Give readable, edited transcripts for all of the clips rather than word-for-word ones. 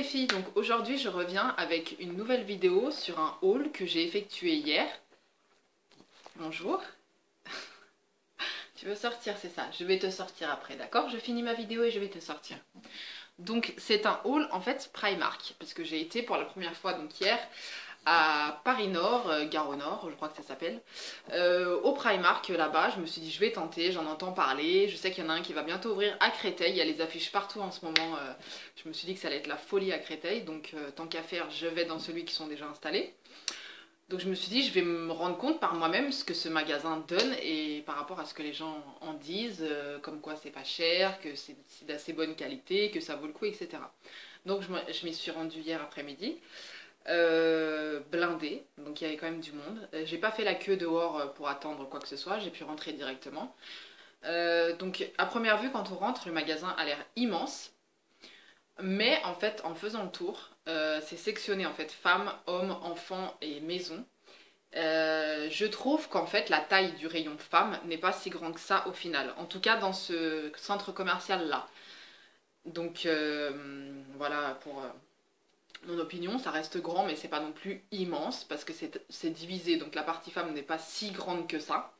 filles, donc aujourd'hui je reviens avec une nouvelle vidéo sur un haul que j'ai effectué hier. Bonjour. Tu veux sortir, c'est ça, je vais te sortir après, d'accord? Je finis ma vidéo et je vais te sortir. Donc c'est un haul en fait Primark, parce que j'ai été pour la première fois donc hier à Paris Nord, Gare au Nord, je crois que ça s'appelle, au Primark là-bas. Je me suis dit je vais tenter, j'en entends parler, je sais qu'il y en a un qui va bientôt ouvrir à Créteil, il y a les affiches partout en ce moment, je me suis dit que ça allait être la folie à Créteil, donc tant qu'à faire je vais dans celui qui sont déjà installés. Donc je me suis dit je vais me rendre compte par moi-même ce que ce magasin donne et par rapport à ce que les gens en disent, comme quoi c'est pas cher, que c'est d'assez bonne qualité, que ça vaut le coup, etc. Donc je m'y suis rendue hier après-midi. Blindé, donc il y avait quand même du monde. J'ai pas fait la queue dehors pour attendre quoi que ce soit, j'ai pu rentrer directement. Donc à première vue, quand on rentre, le magasin a l'air immense, mais en fait, en faisant le tour, c'est sectionné en fait femmes, hommes, enfants et maisons. Je trouve qu'en fait la taille du rayon femmes n'est pas si grande que ça au final, en tout cas dans ce centre commercial là. Donc voilà pour mon opinion, ça reste grand, mais c'est pas non plus immense parce que c'est divisé, donc la partie femme n'est pas si grande que ça.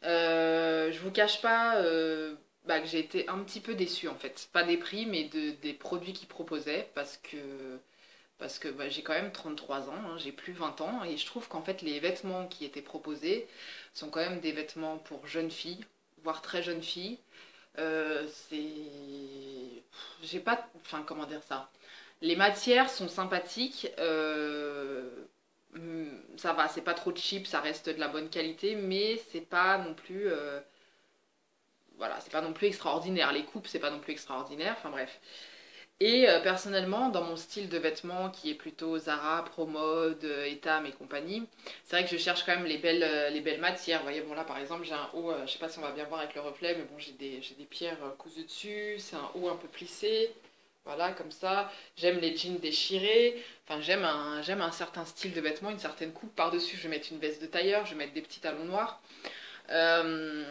Je vous cache pas que j'ai été un petit peu déçue en fait, pas des prix, mais des produits qu'ils proposaient parce que j'ai quand même 33 ans, hein, j'ai plus 20 ans, et je trouve qu'en fait les vêtements qui étaient proposés sont quand même des vêtements pour jeunes filles, voire très jeunes filles. C'est. J'ai pas. Enfin, comment dire ça? Les matières sont sympathiques, ça va, c'est pas trop cheap, ça reste de la bonne qualité, mais c'est pas non plus, voilà, c'est pas non plus extraordinaire. Les coupes, c'est pas non plus extraordinaire, enfin bref. Et personnellement, dans mon style de vêtements qui est plutôt Zara, Promode, Etam et compagnie, c'est vrai que je cherche quand même les belles matières. Vous voyez, bon là par exemple, j'ai un haut, je sais pas si on va bien voir avec le reflet, mais bon, j'ai des pierres cousues dessus, c'est un haut un peu plissé. Voilà, comme ça. J'aime les jeans déchirés. Enfin, j'aime un certain style de vêtements, une certaine coupe. Par-dessus, je vais mettre une veste de tailleur, je vais mettre des petits talons noirs. Euh,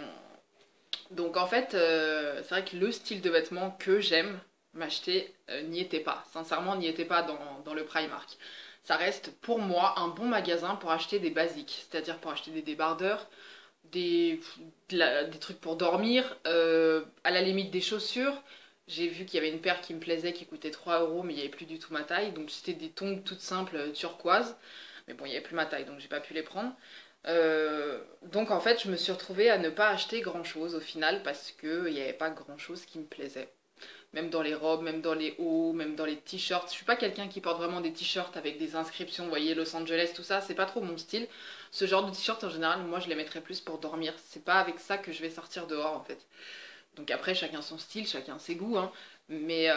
donc en fait, c'est vrai que le style de vêtements que j'aime m'acheter n'y était pas. Sincèrement, n'y était pas dans le Primark. Ça reste pour moi un bon magasin pour acheter des basiques, c'est-à-dire pour acheter des débardeurs, des, des trucs pour dormir, à la limite des chaussures. J'ai vu qu'il y avait une paire qui me plaisait qui coûtait 3 euros, mais il n'y avait plus du tout ma taille. Donc c'était des tongs toutes simples turquoise. Mais bon, il n'y avait plus ma taille, donc j'ai pas pu les prendre. Donc en fait, je me suis retrouvée à ne pas acheter grand chose au final parce qu'il n'y avait pas grand chose qui me plaisait. Même dans les robes, même dans les hauts, même dans les t-shirts. Je suis pas quelqu'un qui porte vraiment des t-shirts avec des inscriptions, vous voyez, Los Angeles, tout ça, c'est pas trop mon style. Ce genre de t-shirt en général, moi je les mettrais plus pour dormir. C'est pas avec ça que je vais sortir dehors en fait. Donc après, chacun son style, chacun ses goûts, hein. Mais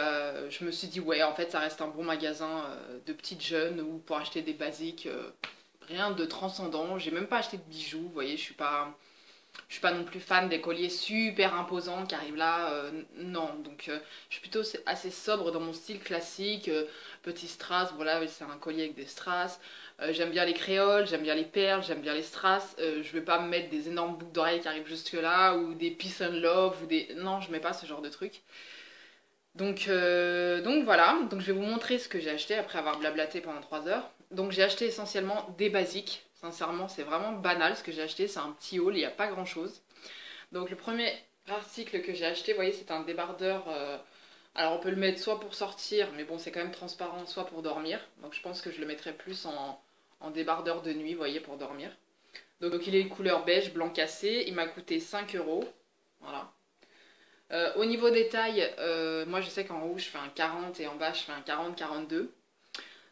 je me suis dit, ouais, en fait, ça reste un bon magasin de petites jeunes ou pour acheter des basiques. Rien de transcendant. J'ai même pas acheté de bijoux, vous voyez, je suis pas non plus fan des colliers super imposants qui arrivent là, non. Donc je suis plutôt assez sobre dans mon style classique, petit strass, voilà, c'est un collier avec des strass. J'aime bien les créoles, j'aime bien les perles, j'aime bien les strass. Je vais pas me mettre des énormes boucles d'oreilles qui arrivent jusque là, ou des peace and love, ou des... Non, je mets pas ce genre de trucs. Donc voilà, donc je vais vous montrer ce que j'ai acheté après avoir blablaté pendant 3 heures. Donc j'ai acheté essentiellement des basiques. Sincèrement, c'est vraiment banal ce que j'ai acheté, c'est un petit haul, il n'y a pas grand chose. Donc le premier article que j'ai acheté, vous voyez, c'est un débardeur. Alors on peut le mettre soit pour sortir, mais bon, c'est quand même transparent, soit pour dormir. Donc je pense que je le mettrai plus en débardeur de nuit, vous voyez, pour dormir. Donc il est couleur beige, blanc cassé, il m'a coûté 5 euros. Voilà. Au niveau des tailles, moi je sais qu'en haut je fais un 40 et en bas je fais un 40-42.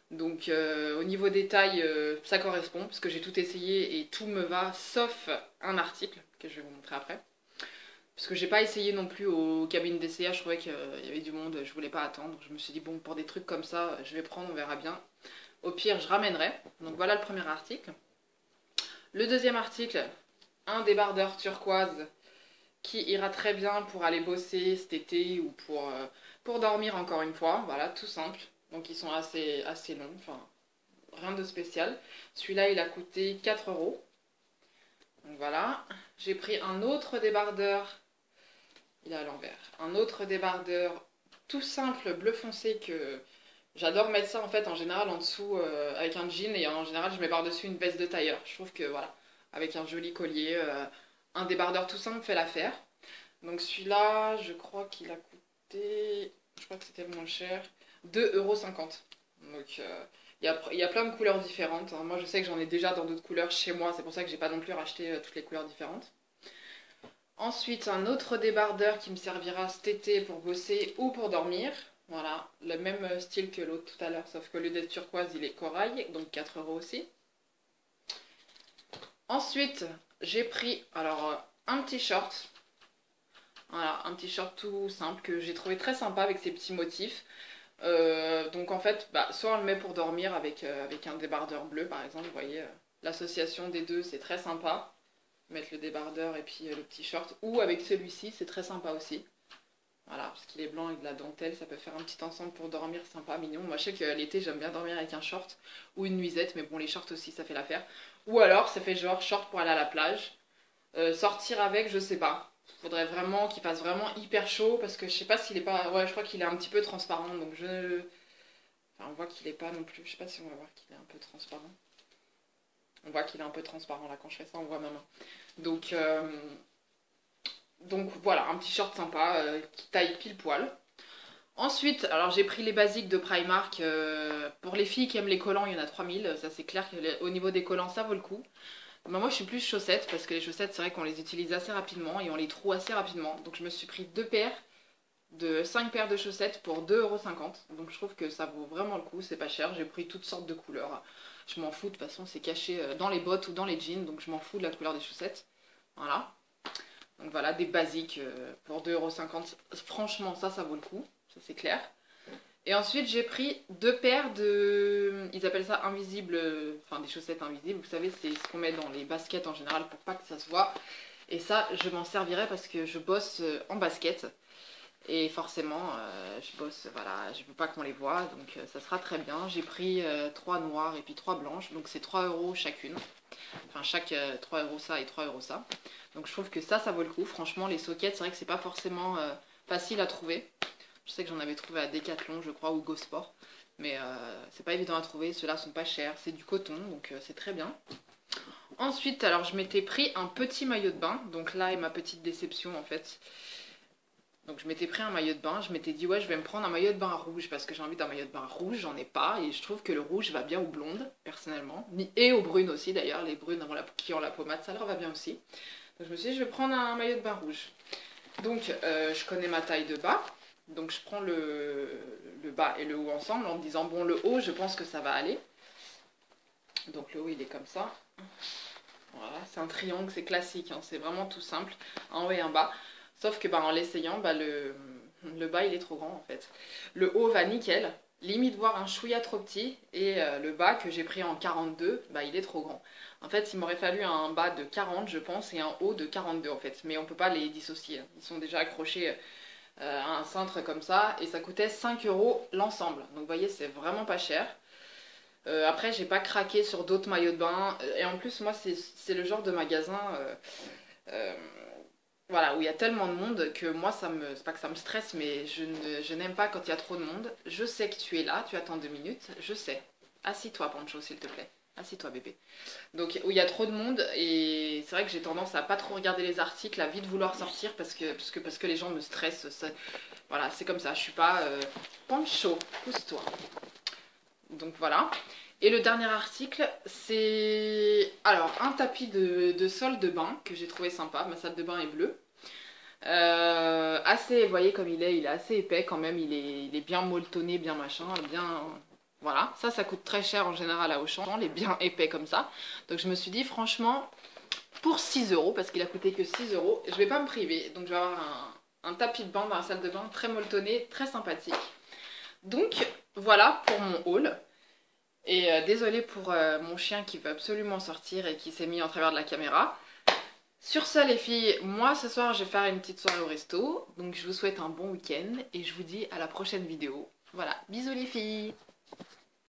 Donc au niveau des tailles, ça correspond parce que j'ai tout essayé et tout me va sauf un article que je vais vous montrer après. Parce que j'ai pas essayé non plus aux cabines d'essayage, je trouvais qu'il y avait du monde, je voulais pas attendre. Je me suis dit bon, pour des trucs comme ça, je vais prendre, on verra bien. Au pire, je ramènerai. Donc voilà le premier article. Le deuxième article, un débardeur turquoise qui ira très bien pour aller bosser cet été ou pour dormir encore une fois. Voilà, tout simple. Donc ils sont assez longs, enfin rien de spécial. Celui-là il a coûté 4 euros. Donc voilà. J'ai pris un autre débardeur, il est à l'envers. Un autre débardeur tout simple bleu foncé J'adore mettre ça en fait en général en dessous avec un jean et en général je mets par-dessus une veste de tailleur. Je trouve que voilà, avec un joli collier, un débardeur tout simple fait l'affaire. Donc celui-là, je crois qu'il a coûté, je crois que c'était le moins cher, 2,50 €. Donc il y a plein de couleurs différentes, hein. Moi je sais que j'en ai déjà dans d'autres couleurs chez moi, c'est pour ça que j'ai pas non plus racheté toutes les couleurs différentes. Ensuite, un autre débardeur qui me servira cet été pour bosser ou pour dormir. Voilà, le même style que l'autre tout à l'heure, sauf que au lieu d'être turquoise, il est corail, donc 4 € aussi. Ensuite, j'ai pris un petit short. Voilà, un petit short tout simple que j'ai trouvé très sympa avec ses petits motifs. Donc en fait, soit on le met pour dormir avec un débardeur bleu par exemple, vous voyez, l'association des deux c'est très sympa. Mettre le débardeur et puis le petit short. Ou avec celui-ci, c'est très sympa aussi. Voilà, parce qu'il est blanc avec de la dentelle, ça peut faire un petit ensemble pour dormir sympa, mignon. Moi je sais que l'été j'aime bien dormir avec un short ou une nuisette, mais bon les shorts aussi ça fait l'affaire. Ou alors ça fait genre short pour aller à la plage. Sortir avec, je sais pas. Faudrait vraiment qu'il fasse vraiment hyper chaud parce que je sais pas s'il est pas. Ouais, je crois qu'il est un petit peu transparent donc je. Enfin, on voit qu'il est pas non plus. Je sais pas si on va voir qu'il est un peu transparent. On voit qu'il est un peu transparent là quand je fais ça, on voit ma main. Donc, donc voilà, un petit short sympa qui taille pile poil. Ensuite, alors j'ai pris les basiques de Primark. Pour les filles qui aiment les collants, il y en a 3000. Ça c'est clair qu'au niveau des collants, ça vaut le coup. Moi je suis plus chaussettes parce que les chaussettes c'est vrai qu'on les utilise assez rapidement et on les trouve assez rapidement. Donc je me suis pris 5 paires de chaussettes pour 2,50 €. Donc je trouve que ça vaut vraiment le coup, c'est pas cher. J'ai pris toutes sortes de couleurs. Je m'en fous, de toute façon c'est caché dans les bottes ou dans les jeans, donc je m'en fous de la couleur des chaussettes. Voilà. Donc voilà, des basiques pour 2,50 €. Franchement ça vaut le coup, ça c'est clair. Et ensuite j'ai pris 2 paires de, ils appellent ça invisibles, enfin des chaussettes invisibles. Vous savez c'est ce qu'on met dans les baskets en général pour pas que ça se voit. Et ça je m'en servirai parce que je bosse en basket. Et forcément, je bosse, voilà, je veux pas qu'on les voit, donc ça sera très bien. J'ai pris 3 noires et puis 3 blanches, donc c'est 3 € chacune. Enfin, chaque 3 € ça et 3 € ça. Donc je trouve que ça vaut le coup. Franchement, les sockets, c'est vrai que c'est pas forcément facile à trouver. Je sais que j'en avais trouvé à Decathlon, je crois, ou Go Sport. Mais c'est pas évident à trouver, ceux-là sont pas chers, c'est du coton, donc c'est très bien. Ensuite, alors je m'étais pris un petit maillot de bain, donc là est ma petite déception en fait. Donc je m'étais pris un maillot de bain, je m'étais dit ouais je vais me prendre un maillot de bain rouge parce que j'ai envie d'un maillot de bain rouge, j'en ai pas et je trouve que le rouge va bien aux blondes personnellement, et aux brunes aussi d'ailleurs, les brunes qui ont la pommade ça leur va bien aussi. Donc je me suis dit je vais prendre un maillot de bain rouge. Donc je connais ma taille de bas, donc je prends le bas et le haut ensemble en me disant bon le haut je pense que ça va aller. Donc le haut il est comme ça. Voilà, c'est un triangle, c'est classique, hein, c'est vraiment tout simple, un haut et un bas. Sauf que en l'essayant, le bas il est trop grand en fait. Le haut va nickel, limite voir un chouïa trop petit, et le bas que j'ai pris en 42, il est trop grand. En fait, il m'aurait fallu un bas de 40 je pense et un haut de 42 en fait. Mais on peut pas les dissocier, hein. Ils sont déjà accrochés à un cintre comme ça et ça coûtait 5 € l'ensemble. Donc vous voyez, c'est vraiment pas cher. Après, j'ai pas craqué sur d'autres maillots de bain. Et en plus, moi, c'est le genre de magasin euh, voilà, où il y a tellement de monde que moi, c'est pas que ça me stresse, mais je n'aime pas quand il y a trop de monde. Je sais que tu es là, tu attends 2 minutes, je sais. Assis-toi, Pancho, s'il te plaît. Assis-toi, bébé. Donc, où il y a trop de monde, et c'est vrai que j'ai tendance à pas trop regarder les articles, à vite vouloir sortir parce que les gens me stressent. Voilà, c'est comme ça, je suis pas Pancho, pousse-toi. Donc voilà. Et le dernier article, c'est alors un tapis de salle de bain que j'ai trouvé sympa. Ma salle de bain est bleue. Assez, vous voyez comme il est assez épais quand même. Il est bien molletonné, bien machin, bien. Voilà, ça coûte très cher en général à Auchan, il est bien épais comme ça. Donc je me suis dit, franchement, pour 6 €, parce qu'il a coûté que 6 €, je vais pas me priver. Donc je vais avoir un tapis de bain dans la salle de bain très molletonné, très sympathique. Donc voilà pour mon haul. Et désolée pour mon chien qui veut absolument sortir et qui s'est mis en travers de la caméra. Sur ce les filles, moi ce soir je vais faire une petite soirée au resto. Donc je vous souhaite un bon week-end et je vous dis à la prochaine vidéo. Voilà, bisous les filles!